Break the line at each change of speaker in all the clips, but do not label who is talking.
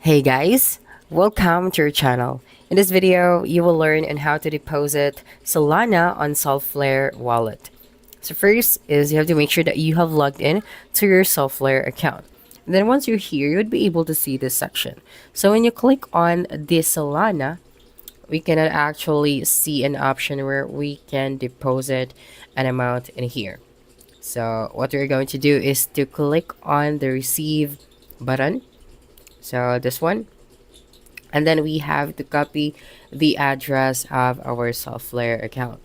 Hey guys, welcome to your channel. In this video, you will learn on how to deposit Solana on Solflare wallet. So first is you have to make sure that you have logged in to your Solflare account. And then once you're here, you would be able to see this section. So when you click on this Solana, we can actually see an option where we can deposit an amount in here. So what we're going to do is to click on the receive button. So this one, and then we have to copy the address of our Solflare account.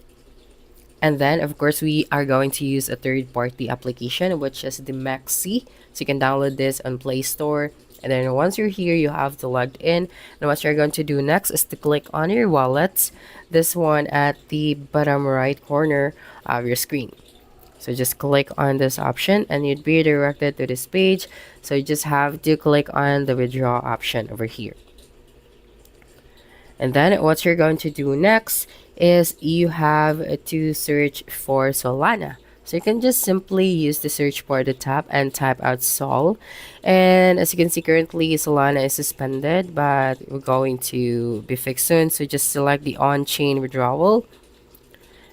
And then of course we are going to use a third-party application, which is the Maxi. So you can download this on Play Store. And then once you're here, you have to log in. And what you're going to do next is to click on your wallet, this one at the bottom right corner of your screen. So just click on this option and you'd be redirected to this page. So you just have to click on the withdraw option over here. And then what you're going to do next is you have to search for Solana. So you can just simply use the search bar at the top and type out Sol. And as you can see, currently Solana is suspended, but we're going to be fixed soon. So just select the on-chain withdrawal.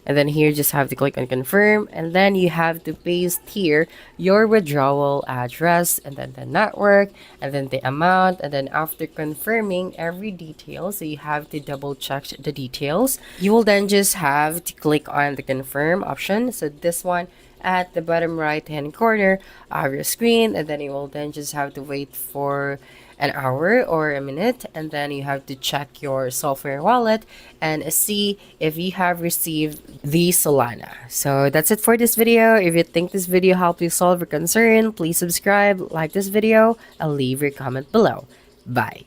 And then here just have to click on confirm, and then you have to paste here your withdrawal address and then the network and then the amount, and then after confirming every detail, so you have to double check the details, you will then just have to click on the confirm option, so this one at the bottom right hand corner of your screen, and then you will then just have to wait for an hour or a minute, and then you have to check your Solflare wallet and see if you have received the Solana. So that's it for this video. If you think this video helped you solve your concern, please subscribe, like this video, and leave your comment below. Bye.